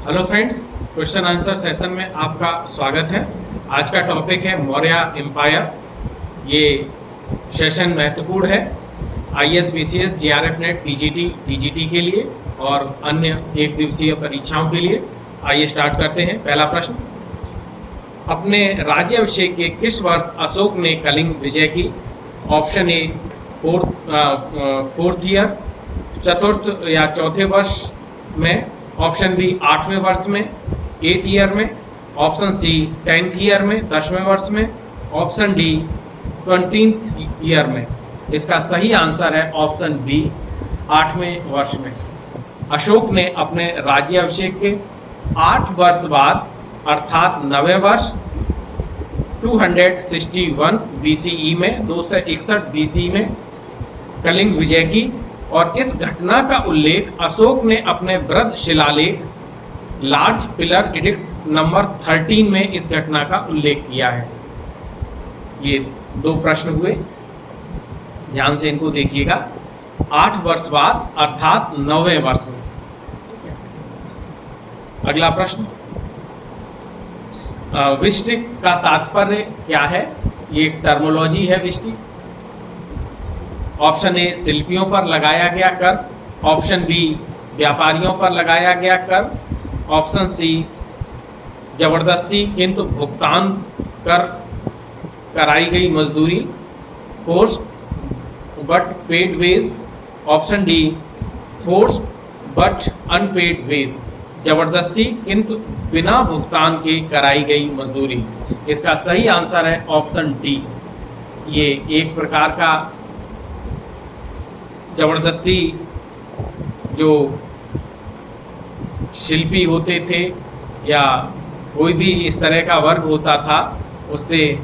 Hello friends, question answer session में आपका स्वागत है। आज का टॉपिक है मौर्य एम्पायर। ये सेशन महत्वपूर्ण है IAS, BCS, GRF net, PGT, TGT के लिए और अन्य एक दिवसीय परीक्षाओं के लिए। आइए स्टार्ट करते हैं। पहला प्रश्न, अपने राज्याभिषेक के किस वर्ष अशोक ने कलिंग विजय की? ऑप्शन ए फोर्थ ईयर, चतुर्थ या चौथे वर्ष में, ऑप्शन बी 8वें वर्ष में, 8 ईयर में, ऑप्शन सी 10th ईयर में, 10वें वर्ष में, ऑप्शन डी 20th ईयर में। इसका सही आंसर है ऑप्शन बी 8वें वर्ष में। अशोक ने अपने राज्याभिषेक के 8 वर्ष बाद अर्थात 9वें वर्ष 261 बीसीई में, 261 बीसी में कलिंग विजय की और इस घटना का उल्लेख अशोक ने अपने वृहद शिलालेख लार्ज पिलर एडिक्ट नंबर 13 में इस घटना का उल्लेख किया है। ये 2 प्रश्न हुए, ध्यान से इनको देखिएगा। 8 वर्ष बाद अर्थात 9वें वर्ष में। अगला प्रश्न, वृष्टि का तात्पर्य क्या है? ये एक टर्मोलॉजी है वृष्टि। ऑप्शन ए शिल्पियों पर लगाया गया कर, ऑप्शन बी व्यापारियों पर लगाया गया कर, ऑप्शन सी जबरदस्ती किंतु भुगतान कर कराई गई मजदूरी, forced but paid wage, option D forced but unpaid wage, जबरदस्ती किंतु बिना भुगतान के कराई गई मजदूरी। इसका सही आंसर है ऑप्शन डी। ये एक प्रकार का जबरदस्ती जो शिल्पी होते थे या कोई भी इस तरह का वर्ग होता था, उससे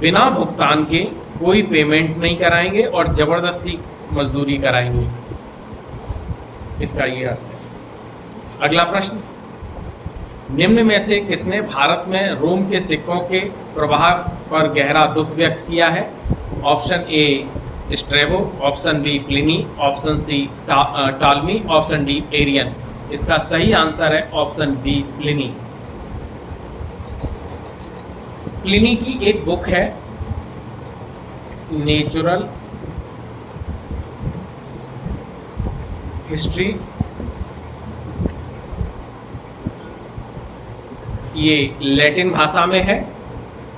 बिना भुगतान के कोई पेमेंट नहीं कराएंगे और जबरदस्ती मजदूरी कराएंगे। इसका ये अर्थ है। अगला प्रश्न, निम्न में से किसने भारत में रोम के सिक्कों के प्रभाव पर गहरा दुख व्यक्त किया है? Option A Strabo, option B Pliny, option C Ptolemy, option D Arrian. इसका सही आंसर है ऑप्शन बी प्लिनी। प्लिनी की एक बुक है नेचुरल हिस्ट्री। ये लैटिन भाषा में है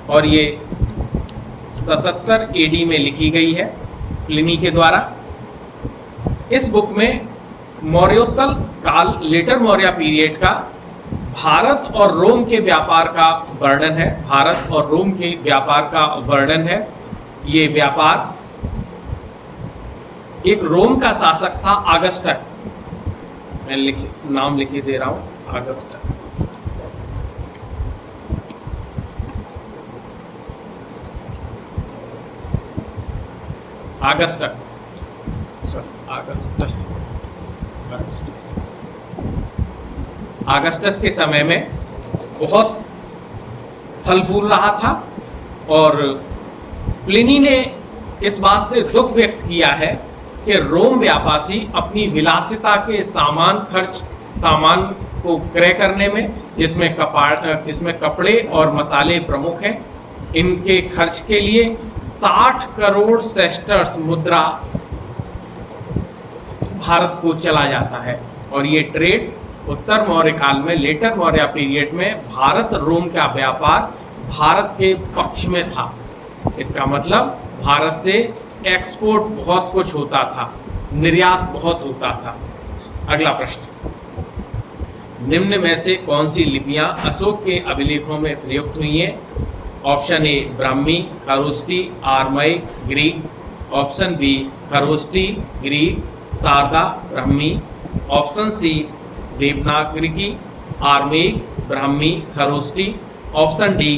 और ये 77 एडी में लिखी गई है प्लिनी के द्वारा। इस बुक में मौर्योत्तर काल, लेटर मौर्य पीरियड का भारत और रोम के व्यापार का वर्णन है। भारत और रोम के व्यापार का वर्णन है। ये व्यापार, एक रोम का शासक था अगस्टस, मैं नाम लिखे दे रहा हूं, अगस्टस। अगस्टस के समय में बहुत फल फूल रहा था और प्लिनी ने इस बात से दुख व्यक्त किया है कि रोम व्यापारी अपनी विलासिता के सामान को क्रय करने में, जिसमें कपड़े और मसाले प्रमुख हैं, इनके खर्च के लिए 60 करोड़ सेस्टर्स मुद्रा भारत को चला जाता है। और ये ट्रेड उत्तर मौर्य काल में, लेटर मौर्य पीरियड में भारत रोम का व्यापार भारत के पक्ष में था। इसका मतलब भारत से एक्सपोर्ट बहुत कुछ होता था, निर्यात बहुत होता था। अगला प्रश्न, निम्न में से कौन सी लिपियां अशोक के अभिलेखों में प्रयुक्त हुई हैं? Option A Brahmi, Kharoshthi, Aramaic, Greek, option B Kharoshthi, Greek, Sharada, Brahmi, option C Devanagari, Aramaic, Brahmi, Kharoshthi, option D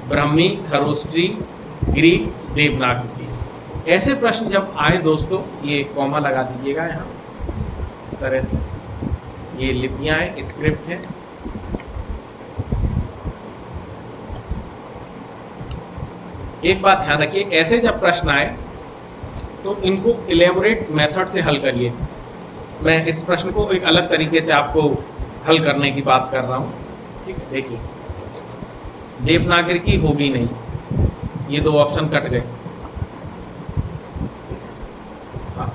Brahmi, Kharoshthi, Greek, Devanagari. ऐसे प्रश्न जब आए दोस्तों, ये कॉमा लगा दीजिएगा यहाँ, इस तरह से। ये लिपियां हैं, स्क्रिप्ट है। एक बात ध्यान रखिए, ऐसे जब प्रश्न आए तो इनको इलेबोरेट मेथड से हल करिए। मैं इस प्रश्न को एक अलग तरीके से आपको हल करने की बात कर रहा हूँ। ठीक है, देखिए देवनागरी की होगी नहीं, ये दो ऑप्शन कट गए। हाँ,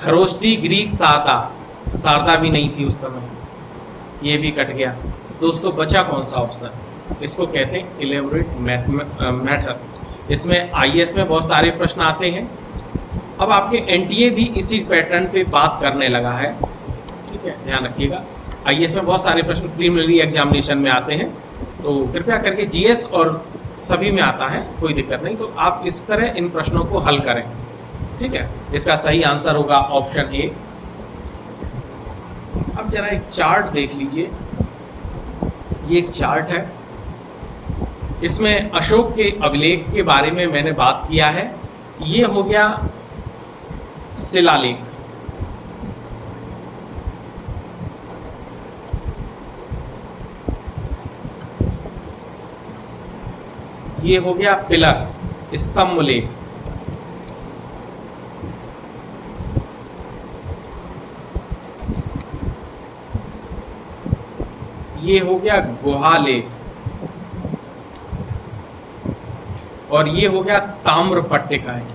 खरोष्टी ग्रीक शारदा भी नहीं थी उस समय, ये भी कट गया। दोस्तों बचा कौन सा ऑप्शन, इसको कहते हैं इलेबोरेट मैथड। इसमें आईएएस में बहुत सारे प्रश्न आते हैं। अब आपके एनटीए भी इसी पैटर्न पे बात करने लगा है। ठीक है, ध्यान रखिएगा, आईएएस में बहुत सारे प्रश्न प्रीलिमिनरी एग्जामिनेशन में आते हैं, तो कृपया करके जीएस और सभी में आता है, कोई दिक्कत नहीं। तो आप इस तरह इन प्रश्नों को हल करें। ठीक है, इसका सही आंसर होगा ऑप्शन ए। अब जरा एक चार्ट देख लीजिए, ये एक चार्ट है, इसमें अशोक के अभिलेख के बारे में मैंने बात किया है। ये हो गया शिलालेख, ये हो गया पिलर, स्तंभ लेख, ये हो गया गुहा लेख, और ये हो गया ताम्र पट्टिकाएं।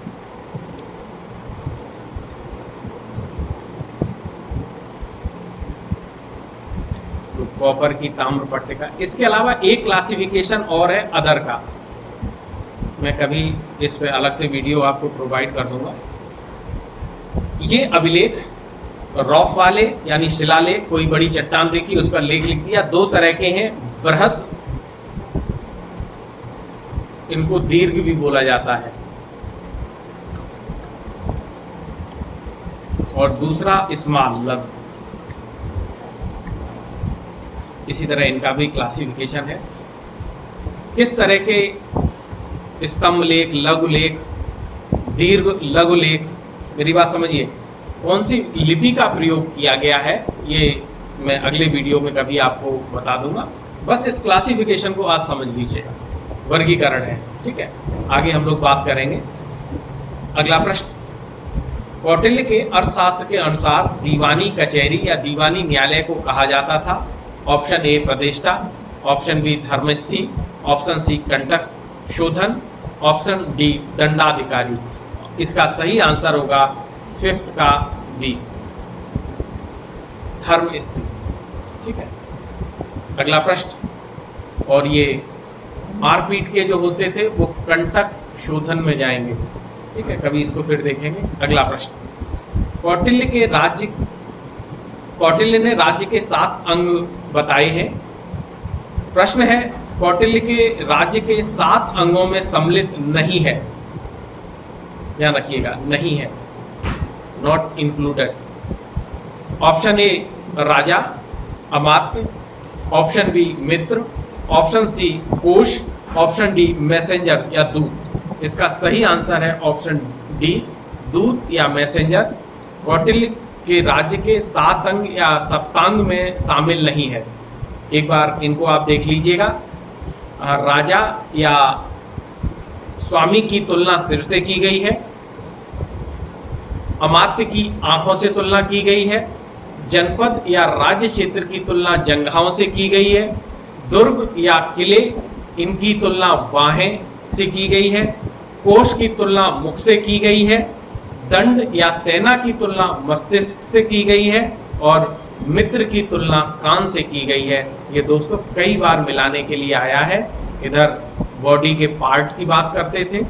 तो कॉपर की ताम्र पट्टिका। इसके अलावा एक क्लासिफिकेशन और है अदर का, मैं कभी इस पे अलग से वीडियो आपको प्रोवाइड कर दूंगा। ये अभिलेख रॉक वाले यानी शिलालेख, कोई बड़ी चट्टान देखी उस पर लेख लिख दिया। दो तरह के हैं, बृहद, इनको दीर्घ भी बोला जाता है, और दूसरा स्मॉल, लघु। इसी तरह इनका भी क्लासिफिकेशन है। किस तरह के स्तंभ लेख, लघु लेख, दीर्घ लघु लेख, मेरी बात समझिए, कौन सी लिपि का प्रयोग किया गया है, ये मैं अगले वीडियो में कभी आपको बता दूंगा। बस इस क्लासिफिकेशन को आज समझ लीजिएगा, वर्गीकरण है। ठीक है, आगे हम लोग बात करेंगे। अगला प्रश्न, कौटिल्य के अर्थशास्त्र के अनुसार दीवानी कचहरी या दीवानी न्यायालय को कहा जाता था। ऑप्शन ए प्रतिष्ठा, ऑप्शन बी धर्मस्थी, ऑप्शन सी कंटक शोधन, ऑप्शन डी दंडाधिकारी। इसका सही आंसर होगा फिफ्थ का बी, धर्मस्थी। ठीक है, अगला प्रश्न, और ये मारपीट के जो होते थे वो कंटक शोधन में जाएंगे। ठीक है, कभी इसको फिर देखेंगे। अगला प्रश्न, कौटिल्य ने राज्य के 7 अंग बताए हैं। प्रश्न है, कौटिल्य के राज्य के 7 अंगों में सम्मिलित नहीं है, ध्यान रखिएगा, नहीं है, नॉट इंक्लूडेड। ऑप्शन ए राजा अमात्य, ऑप्शन बी मित्र, ऑप्शन सी कोश, ऑप्शन डी मैसेंजर या दूत। इसका सही आंसर है ऑप्शन डी, दूत या मैसेंजर। कौटिल्य के राज्य के 7 अंग या सप्तांग में शामिल नहीं है। एक बार इनको आप देख लीजिएगा, राजा या स्वामी की तुलना सिर से की गई है, अमात्य की आंखों से तुलना की गई है, जनपद या राज्य क्षेत्र की तुलना जंघाओं से की गई है, दुर्ग या किले इनकी तुलना बाहें से की गई है, कोश की तुलना मुख से की गई है, दंड या सेना की तुलना मस्तिष्क से की गई है, और मित्र की तुलना कान से की गई है। ये दोस्तों कई बार मिलाने के लिए आया है। इधर बॉडी के पार्ट की बात करते थे,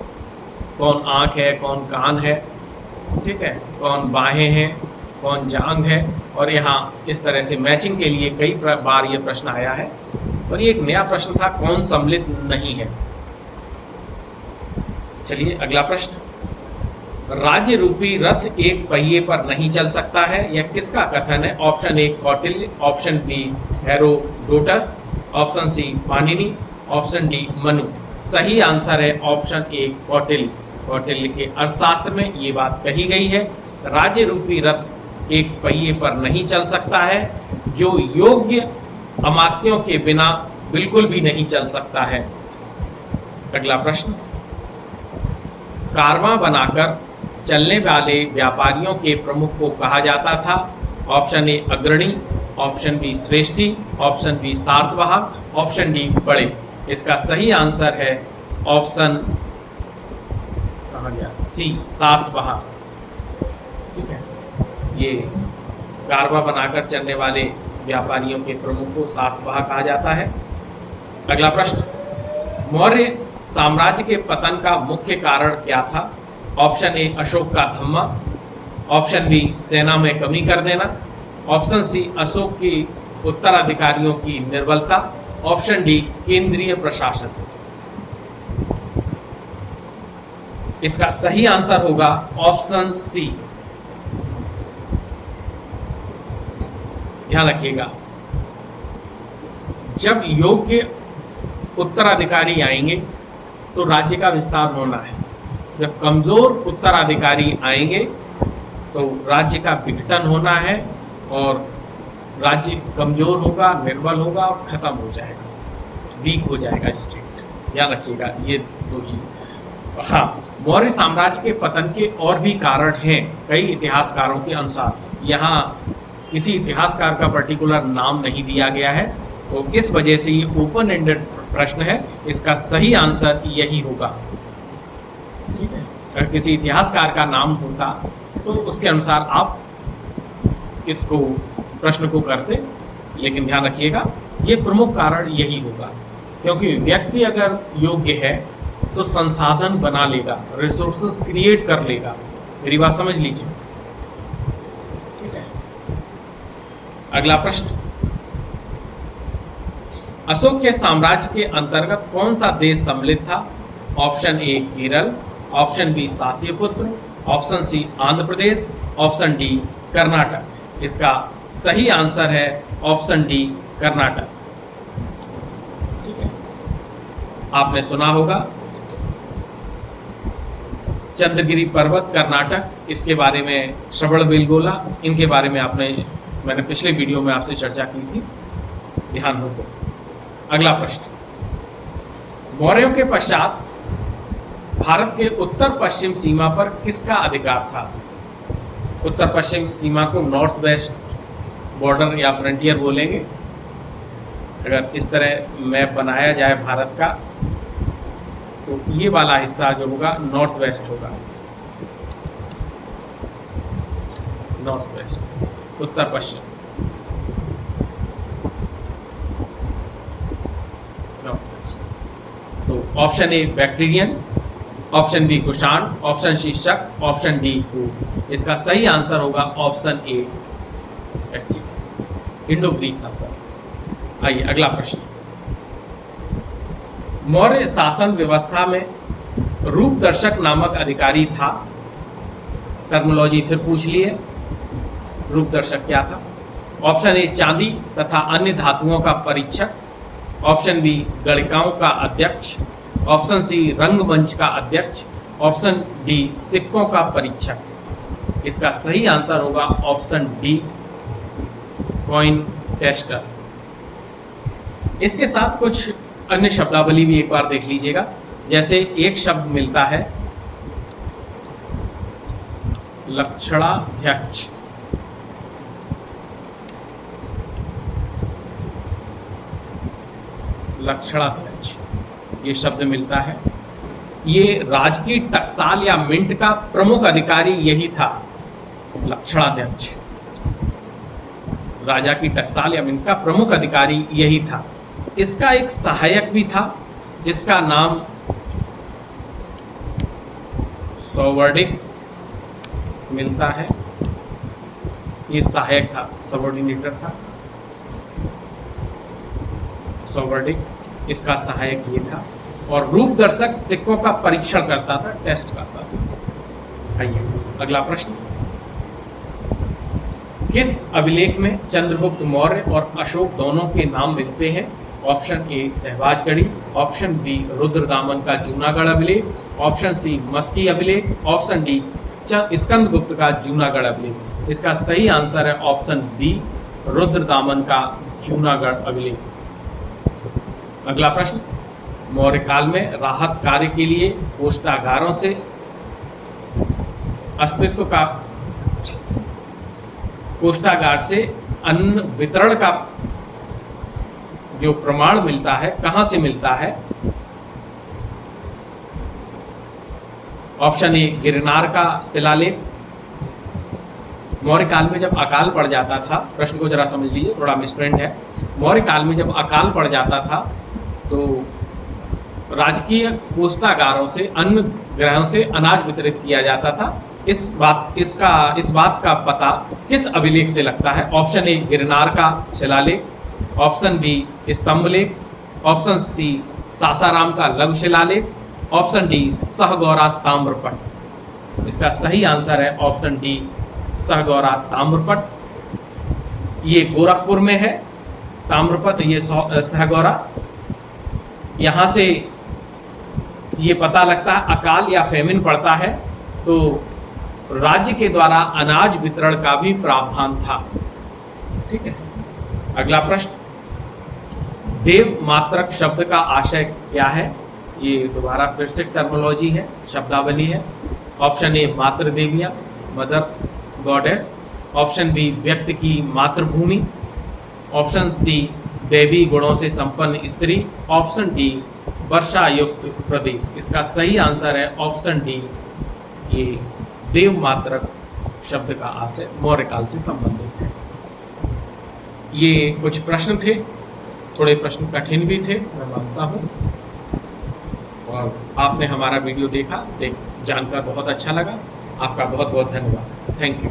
कौन आंख है, कौन कान है, ठीक है, कौन बाहें हैं, कौन जांग है, और यहाँ इस तरह से मैचिंग के लिए कई बार ये प्रश्न आया है। और ये एक नया प्रश्न था, कौन सम्मिलित नहीं है। चलिए अगला प्रश्न, राज्य रूपी रथ एक पहिए पर नहीं चल सकता है, यह किसका कथन है। Option A Kautilya, option B Herodotus, option C Panini, option D Manu. सही आंसर है ऑप्शन ए कौटिल्य। कौटिल्य के अर्थशास्त्र में ये बात कही गई है, राज्य रूपी रथ एक पहिए पर नहीं चल सकता है, जो योग्य अमात्यों के बिना बिल्कुल भी नहीं चल सकता है। अगला प्रश्न, कारवां बनाकर चलने वाले व्यापारियों के प्रमुख को कहा जाता था। ऑप्शन ए अग्रणी, ऑप्शन बी श्रेष्ठी, ऑप्शन बी सातवाहक, ऑप्शन डी बड़े। इसका सही आंसर है ऑप्शन कहाँ गया, सी सातवाहक। ठीक है, ये कारवा बनाकर चलने वाले व्यापारियों के प्रमुख को सातवाहक कहा जाता है। अगला प्रश्न, मौर्य साम्राज्य के पतन का मुख्य कारण क्या था? ऑप्शन ए अशोक का धम्मा, ऑप्शन बी सेना में कमी कर देना, ऑप्शन सी अशोक की उत्तराधिकारियों की निर्बलता, ऑप्शन डी केंद्रीय प्रशासन। इसका सही आंसर होगा ऑप्शन सी। ध्यान रखिएगा, जब योग्य उत्तराधिकारी आएंगे तो राज्य का विस्तार होना है। जब कमजोर उत्तराधिकारी आएंगे तो राज्य का विघटन होना है और राज्य कमजोर होगा, निर्बल होगा और खत्म हो जाएगा, वीक हो जाएगा स्टेट। ध्यान रखिएगा ये दो चीज। हाँ, मौर्य साम्राज्य के पतन के और भी कारण हैं कई इतिहासकारों के अनुसार। यहाँ किसी इतिहासकार का पर्टिकुलर नाम नहीं दिया गया है, तो इस वजह से ये ओपन एंडेड प्रश्न है। इसका सही आंसर यही होगा। ठीक है, अगर किसी इतिहासकार का नाम होता तो उसके अनुसार आप इसको प्रश्न को करते, लेकिन ध्यान रखिएगा ये प्रमुख कारण यही होगा, क्योंकि व्यक्ति अगर योग्य है तो संसाधन बना लेगा, रिसोर्सेस क्रिएट कर लेगा। मेरी बात समझ लीजिए। ठीक है, अगला प्रश्न, अशोक के साम्राज्य के अंतर्गत कौन सा देश सम्मिलित था? Option A Kerala, option B Satputra, option C Andhra Pradesh, option D Karnataka. इसका सही आंसर है ऑप्शन डी कर्नाटक। ठीक है, आपने सुना होगा चंद्रगिरी पर्वत कर्नाटक, इसके बारे में श्रवणबेलगोला, इनके बारे में मैंने पिछले वीडियो में आपसे चर्चा की थी, ध्यान हो तो। अगला प्रश्न, मौर्यों के पश्चात भारत के उत्तर पश्चिम सीमा पर किसका अधिकार था? उत्तर पश्चिम सीमा को नॉर्थ वेस्ट बॉर्डर या फ्रंटियर बोलेंगे। अगर इस तरह मैप बनाया जाए भारत का तो ये वाला हिस्सा जो होगा नॉर्थ वेस्ट होगा, नॉर्थ वेस्ट, उत्तर पश्चिम, नॉर्थ वेस्ट। तो option A Bactrian, option B Kushan, option C Shaka, option D हूण। इसका सही आंसर होगा ऑप्शन ए इंडो ग्रीक शासन। आइए अगला प्रश्न, मौर्य शासन व्यवस्था में रूपदर्शक नामक अधिकारी था। टर्मिनोलॉजी फिर पूछ लिए, रूपदर्शक क्या था? ऑप्शन ए चांदी तथा अन्य धातुओं का परीक्षक, ऑप्शन बी गणिकाओं का अध्यक्ष, ऑप्शन सी रंगमंच का अध्यक्ष, ऑप्शन डी सिक्कों का परीक्षक। इसका सही आंसर होगा ऑप्शन डी कॉइन टेस्टर। इसके साथ कुछ अन्य शब्दावली भी एक बार देख लीजिएगा। जैसे एक शब्द मिलता है लक्षणाध्यक्ष, लक्षणाध्यक्ष ये शब्द मिलता है। ये राज की टकसाल या मिंट का प्रमुख अधिकारी यही था, लक्षणाध्यक्ष। राजा की टकसाल या मिंट का प्रमुख अधिकारी यही था। इसका एक सहायक भी था जिसका नाम सॉवर्डिक मिलता है। ये सहायक था, सबऑर्डिनेटर था, सॉवर्डिक इसका सहायक ये था। और रूपदर्शक सिक्कों का परीक्षण करता था, टेस्ट करता था। आइए अगला प्रश्न, किस अभिलेख में चंद्रगुप्त मौर्य और अशोक दोनों के नाम मिलते हैं? ऑप्शन ए सहवाजगढ़ी, ऑप्शन बी रुद्रदामन का जूनागढ़ अभिलेख, ऑप्शन सी मस्की अभिलेख, ऑप्शन डी स्कंदगुप्त का जूनागढ़ अभिलेख। इसका सही आंसर है ऑप्शन बी रुद्रदामन का जूनागढ़ अभिलेख। अगला प्रश्न, मौर्य काल में राहत कार्य के लिए कोष्ठागारों से कोष्ठागार से अन्न वितरण का जो प्रमाण मिलता है कहां से मिलता है? ऑप्शन ए गिरनार का शिलालेख। मौर्य काल में जब अकाल पड़ जाता था, प्रश्न को जरा समझ लीजिए, थोड़ा मिसप्रिंट है। मौर्य काल में जब अकाल पड़ जाता था तो राजकीय कोषागारों से अन्न ग्रहों से अनाज वितरित किया जाता था। इस बात का पता किस अभिलेख से लगता है? ऑप्शन ए गिरनार का शिलालेख, ऑप्शन बी स्तंभलेख, ऑप्शन सी सासाराम का लघु शिलालेख, ऑप्शन डी सहगौरा ताम्रपट। इसका सही आंसर है ऑप्शन डी सहगौरा ताम्रपट। ये गोरखपुर में है ताम्रपट, ये सहगौरा। यहाँ से ये पता लगता है अकाल या फेमिन पड़ता है तो राज्य के द्वारा अनाज वितरण का भी प्रावधान था। ठीक है, अगला प्रश्न, देव मात्रक शब्द का आशय क्या है? ये दोबारा फिर से टर्मिनोलॉजी है, शब्दावली है। ऑप्शन ए मातृ देवियां, मदर गॉडेस, ऑप्शन बी व्यक्ति की मातृभूमि, ऑप्शन सी देवी गुणों से संपन्न स्त्री, ऑप्शन डी वर्षा युक्त प्रदेश। इसका सही आंसर है ऑप्शन डी, ये देव मात्रक शब्द का आशय मौर्य काल से संबंधित है। ये कुछ प्रश्न थे, थोड़े प्रश्न कठिन भी थे, मैं मानता हूँ, और आपने हमारा वीडियो देखा, जानकर बहुत अच्छा लगा। आपका बहुत बहुत धन्यवाद। Thank you.